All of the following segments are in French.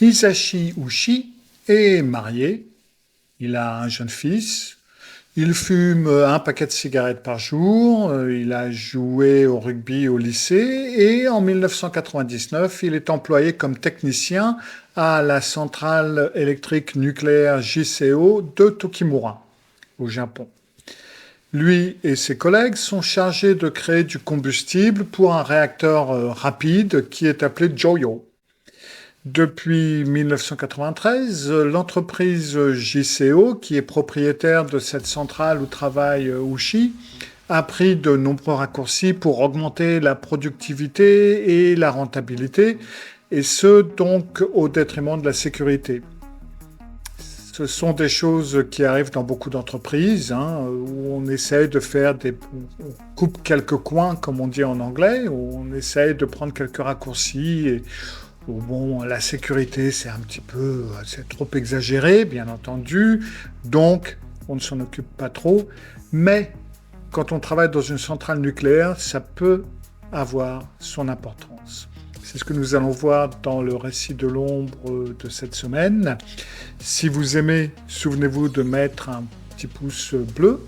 Hisashi Ushi est marié, il a un jeune fils, il fume un paquet de cigarettes par jour, il a joué au rugby au lycée et en 1999, il est employé comme technicien à la centrale électrique nucléaire JCO de Tokimura, au Japon. Lui et ses collègues sont chargés de créer du combustible pour un réacteur rapide qui est appelé Joyo. Depuis 1993, l'entreprise JCO, qui est propriétaire de cette centrale où travaille Ushi, a pris de nombreux raccourcis pour augmenter la productivité et la rentabilité, et ce donc au détriment de la sécurité. Ce sont des choses qui arrivent dans beaucoup d'entreprises, où on essaye de faire on coupe quelques coins, comme on dit en anglais, où on essaye de prendre quelques raccourcis. Et, bon, la sécurité, c'est trop exagéré, bien entendu, donc on ne s'en occupe pas trop. Mais quand on travaille dans une centrale nucléaire, ça peut avoir son importance. C'est ce que nous allons voir dans le récit de l'ombre de cette semaine. Si vous aimez, souvenez-vous de mettre un petit pouce bleu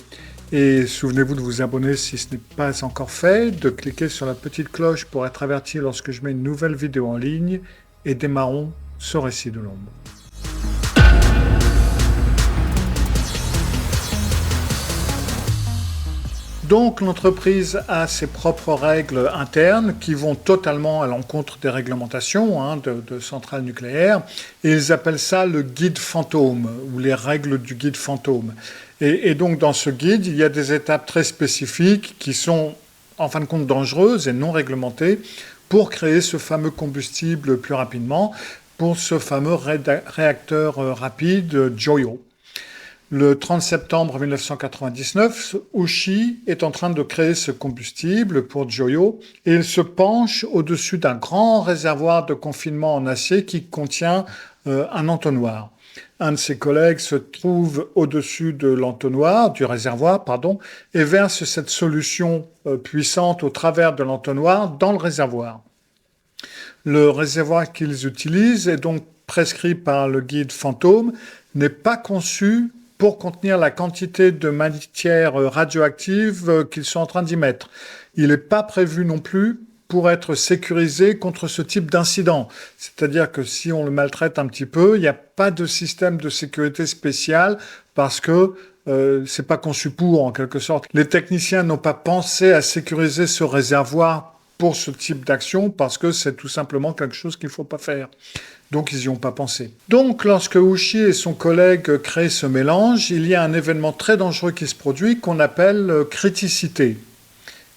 et souvenez-vous de vous abonner si ce n'est pas encore fait, de cliquer sur la petite cloche pour être averti lorsque je mets une nouvelle vidéo en ligne et démarrons ce récit de l'ombre. Donc l'entreprise a ses propres règles internes qui vont totalement à l'encontre des réglementations de centrales nucléaires et ils appellent ça le guide fantôme ou les règles du guide fantôme. Et donc dans ce guide, il y a des étapes très spécifiques qui sont en fin de compte dangereuses et non réglementées pour créer ce fameux combustible plus rapidement, pour ce fameux réacteur rapide Joyo. Le 30 septembre 1999, Ushi est en train de créer ce combustible pour Joyo et il se penche au-dessus d'un grand réservoir de confinement en acier qui contient un entonnoir. Un de ses collègues se trouve au-dessus de l'entonnoir, du réservoir, et verse cette solution puissante au travers de l'entonnoir dans le réservoir. Le réservoir qu'ils utilisent est donc prescrit par le guide fantôme, n'est pas conçu pour contenir la quantité de matière radioactive qu'ils sont en train d'y mettre. Il n'est pas prévu non plus pour être sécurisé contre ce type d'incident. C'est-à-dire que si on le maltraite un petit peu, il n'y a pas de système de sécurité spécial parce que c'est pas conçu pour, en quelque sorte. Les techniciens n'ont pas pensé à sécuriser ce réservoir pour ce type d'action parce que c'est tout simplement quelque chose qu'il ne faut pas faire. Donc ils n'y ont pas pensé. Donc lorsque Ushi et son collègue créent ce mélange, il y a un événement très dangereux qui se produit qu'on appelle criticité.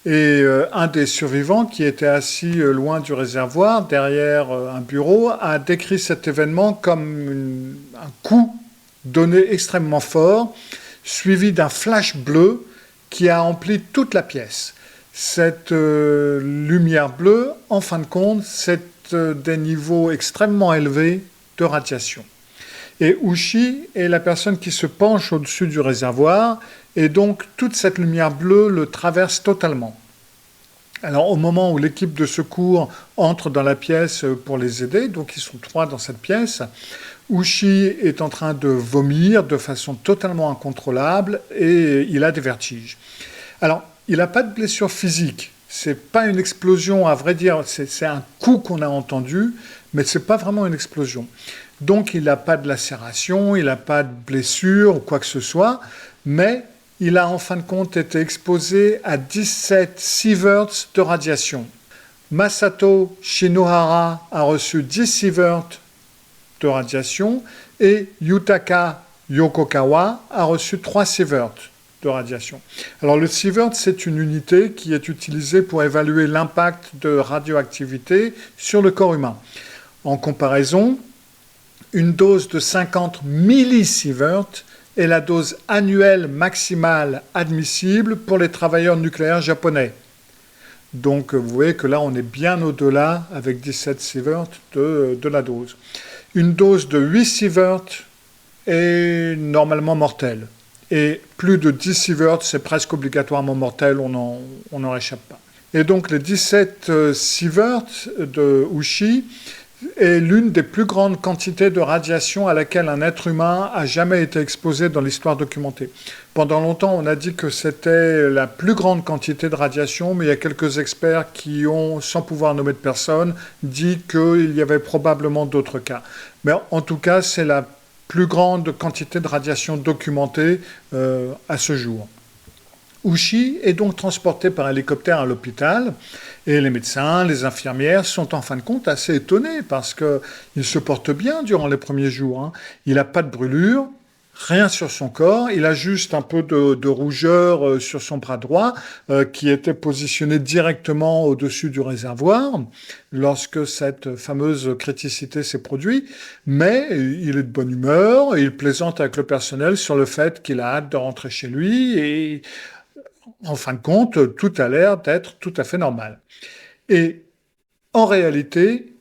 Et un des survivants qui était assis loin du réservoir, derrière un bureau, a décrit cet événement comme un coup donné extrêmement fort, suivi d'un flash bleu qui a empli toute la pièce. Cette lumière bleue, en fin de compte, c'est des niveaux extrêmement élevés de radiation. Et Ushi est la personne qui se penche au-dessus du réservoir, et donc toute cette lumière bleue le traverse totalement. Alors au moment où l'équipe de secours entre dans la pièce pour les aider, donc ils sont 3 dans cette pièce, Ushi est en train de vomir de façon totalement incontrôlable et il a des vertiges. Alors, il n'a pas de blessure physique. C'est pas une explosion, à vrai dire, c'est un coup qu'on a entendu, mais c'est pas vraiment une explosion. Donc il n'a pas de lacération, il n'a pas de blessure ou quoi que ce soit, mais il a en fin de compte été exposé à 17 sieverts de radiation. Masato Shinohara a reçu 10 sieverts de radiation et Yutaka Yokokawa a reçu 3 sieverts de radiation. Alors le sievert, c'est une unité qui est utilisée pour évaluer l'impact de radioactivité sur le corps humain. En comparaison, une dose de 50 millisieverts est la dose annuelle maximale admissible pour les travailleurs nucléaires japonais. Donc vous voyez que là on est bien au-delà avec 17 sieverts de la dose. Une dose de 8 sieverts est normalement mortelle. Et plus de 10 sieverts, c'est presque obligatoirement mortel, on n'en échappe pas. Et donc les 17 sieverts de Ushi, est l'une des plus grandes quantités de radiation à laquelle un être humain a jamais été exposé dans l'histoire documentée. Pendant longtemps, on a dit que c'était la plus grande quantité de radiation, mais il y a quelques experts qui ont, sans pouvoir nommer de personne, dit qu'il y avait probablement d'autres cas. Mais en tout cas, c'est la plus grande quantité de radiation documentée à ce jour. Uchi est donc transporté par hélicoptère à l'hôpital et les médecins, les infirmières sont en fin de compte assez étonnés parce qu'il se porte bien durant les premiers jours, hein. Il n'a pas de brûlure, rien sur son corps, il a juste un peu de rougeur sur son bras droit qui était positionné directement au-dessus du réservoir lorsque cette fameuse criticité s'est produite, mais il est de bonne humeur, il plaisante avec le personnel sur le fait qu'il a hâte de rentrer chez lui et en fin de compte, tout a l'air d'être tout à fait normal. Et en réalité,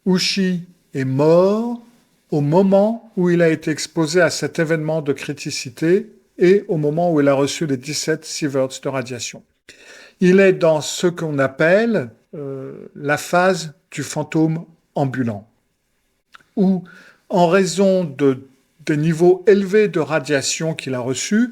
Uchi est mort au moment où il a été exposé à cet événement de criticité et au moment où il a reçu les 17 sieverts de radiation. Il est dans ce qu'on appelle la phase du fantôme ambulant, où, en raison des niveaux élevés de radiation qu'il a reçus,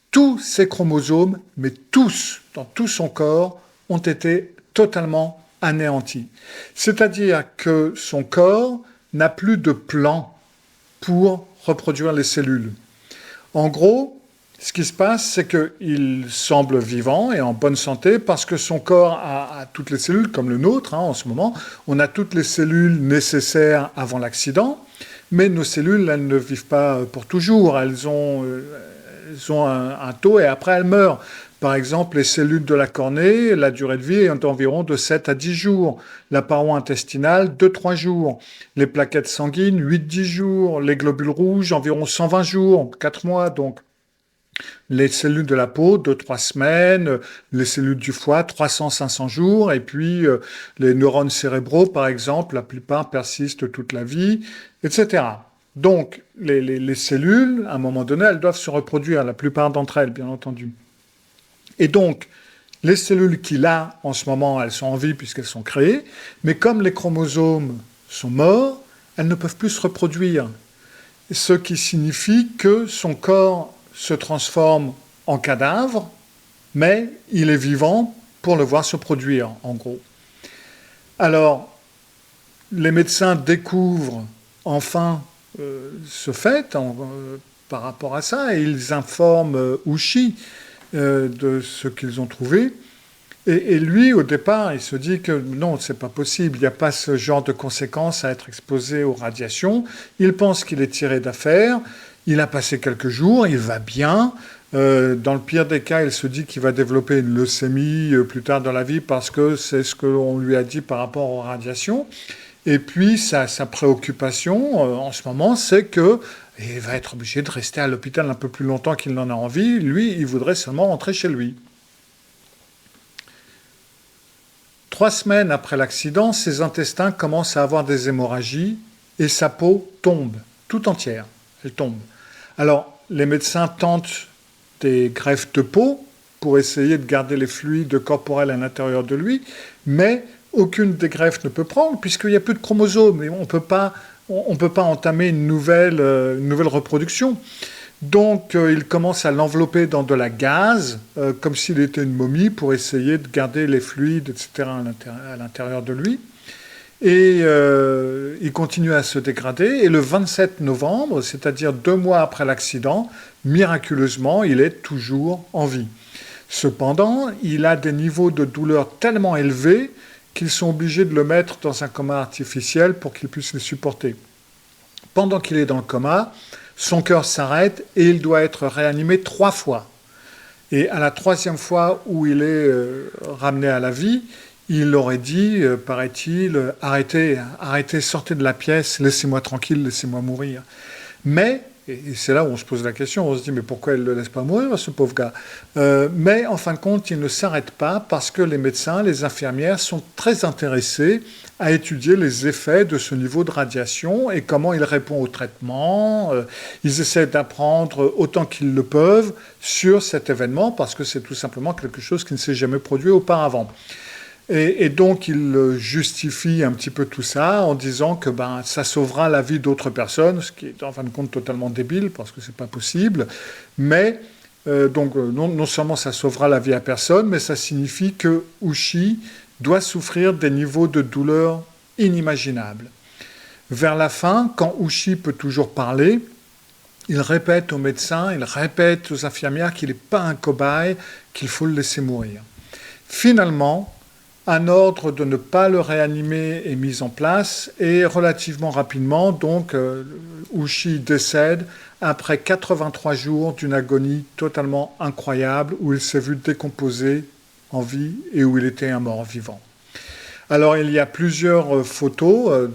tous ses chromosomes, mais tous, dans tout son corps, ont été totalement anéantis. C'est-à-dire que son corps n'a plus de plan pour reproduire les cellules. En gros, ce qui se passe, c'est qu'il semble vivant et en bonne santé parce que son corps a toutes les cellules, comme le nôtre en ce moment. On a toutes les cellules nécessaires avant l'accident, mais nos cellules, elles ne vivent pas pour toujours. Elles ont un taux et après elles meurent. Par exemple, les cellules de la cornée, la durée de vie est d'environ de 7 à 10 jours. La paroi intestinale, 2-3 jours. Les plaquettes sanguines, 8-10 jours. Les globules rouges, environ 120 jours, 4 mois donc. Les cellules de la peau, 2-3 semaines. Les cellules du foie, 300-500 jours. Et puis, les neurones cérébraux, par exemple, la plupart persistent toute la vie, etc. Donc, les cellules, à un moment donné, elles doivent se reproduire, la plupart d'entre elles, bien entendu. Et donc, les cellules qu'il a en ce moment, elles sont en vie puisqu'elles sont créées, mais comme les chromosomes sont morts, elles ne peuvent plus se reproduire. Ce qui signifie que son corps se transforme en cadavre, mais il est vivant pour le voir se produire, en gros. Alors, les médecins découvrent enfin ce fait par rapport à ça et ils informent Uchi de ce qu'ils ont trouvé. Et lui, au départ, il se dit que non, c'est pas possible, il n'y a pas ce genre de conséquences à être exposé aux radiations. Il pense qu'il est tiré d'affaire. Il a passé quelques jours, il va bien. Dans le pire des cas, il se dit qu'il va développer une leucémie plus tard dans la vie parce que c'est ce qu'on lui a dit par rapport aux radiations. Et puis, sa préoccupation en ce moment, c'est qu'il va être obligé de rester à l'hôpital un peu plus longtemps qu'il n'en a envie. Lui, il voudrait seulement rentrer chez lui. 3 semaines après l'accident, ses intestins commencent à avoir des hémorragies et sa peau tombe, tout entière. Elle tombe. Alors, les médecins tentent des greffes de peau pour essayer de garder les fluides corporels à l'intérieur de lui, mais aucune des greffes ne peut prendre puisqu'il n'y a plus de chromosomes et on ne peut pas entamer une nouvelle reproduction. Donc, il commence à l'envelopper dans de la gaze, comme s'il était une momie, pour essayer de garder les fluides, etc., à l'intérieur de lui. Et il continue à se dégrader. Et le 27 novembre, c'est-à-dire 2 mois après l'accident, miraculeusement, il est toujours en vie. Cependant, il a des niveaux de douleur tellement élevés qu'ils sont obligés de le mettre dans un coma artificiel pour qu'il puisse les supporter. Pendant qu'il est dans le coma, son cœur s'arrête et il doit être réanimé 3 fois. Et à la 3e fois où il est ramené à la vie, il aurait dit, paraît-il, arrêtez, sortez de la pièce, laissez-moi tranquille, laissez-moi mourir. Mais, et c'est là où on se pose la question, on se dit, mais pourquoi il ne le laisse pas mourir, ce pauvre gars? Mais en fin de compte, il ne s'arrête pas parce que les médecins, les infirmières sont très intéressés à étudier les effets de ce niveau de radiation et comment il répond au traitement. Ils essaient d'apprendre autant qu'ils le peuvent sur cet événement parce que c'est tout simplement quelque chose qui ne s'est jamais produit auparavant. Et donc, il justifie un petit peu tout ça en disant que ça sauvera la vie d'autres personnes, ce qui est en fin de compte totalement débile, parce que c'est pas possible. Mais, non seulement ça sauvera la vie à personne, mais ça signifie que Ushi doit souffrir des niveaux de douleur inimaginables. Vers la fin, quand Ushi peut toujours parler, il répète aux médecins, il répète aux infirmières qu'il n'est pas un cobaye, qu'il faut le laisser mourir. Finalement, un ordre de ne pas le réanimer est mis en place et relativement rapidement, donc, Ushi décède après 83 jours d'une agonie totalement incroyable où il s'est vu décomposer en vie et où il était un mort-vivant. Alors, il y a plusieurs photos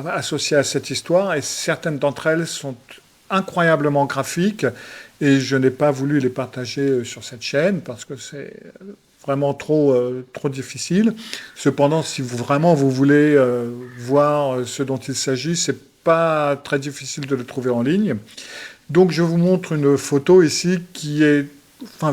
associées à cette histoire et certaines d'entre elles sont incroyablement graphiques et je n'ai pas voulu les partager sur cette chaîne parce que c'est vraiment trop difficile. Cependant, si vraiment vous voulez voir ce dont il s'agit, c'est pas très difficile de le trouver en ligne. Donc je vous montre une photo ici qui est,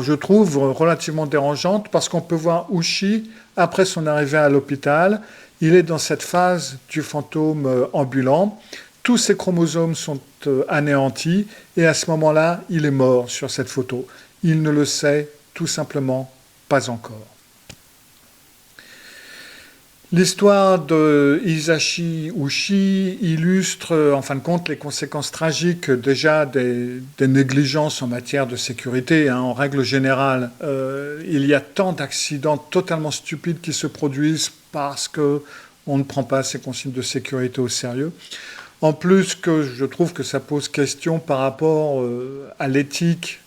je trouve, relativement dérangeante parce qu'on peut voir Ushi après son arrivée à l'hôpital. Il est dans cette phase du fantôme ambulant. Tous ses chromosomes sont anéantis et à ce moment-là, il est mort sur cette photo. Il ne le sait tout simplement pas encore. L'histoire de Hisashi Ushi illustre en fin de compte les conséquences tragiques déjà des négligences en matière de sécurité. En règle générale, il y a tant d'accidents totalement stupides qui se produisent parce qu'on ne prend pas ces consignes de sécurité au sérieux. En plus que je trouve que ça pose question par rapport à l'éthique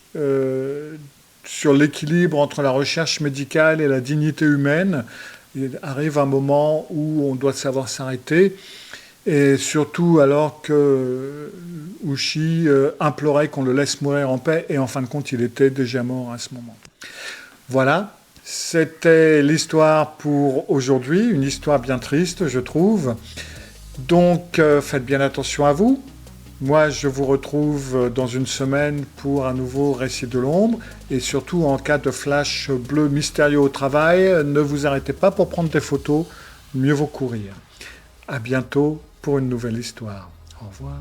sur l'équilibre entre la recherche médicale et la dignité humaine. Il arrive un moment où on doit savoir s'arrêter, et surtout alors que Ushi implorait qu'on le laisse mourir en paix, et en fin de compte, il était déjà mort à ce moment. Voilà, c'était l'histoire pour aujourd'hui, une histoire bien triste, je trouve. Donc, faites bien attention à vous. Moi, je vous retrouve dans une semaine pour un nouveau Récit de l'ombre. Et surtout, en cas de flash bleu mystérieux au travail, ne vous arrêtez pas pour prendre des photos. Mieux vaut courir. À bientôt pour une nouvelle histoire. Au revoir.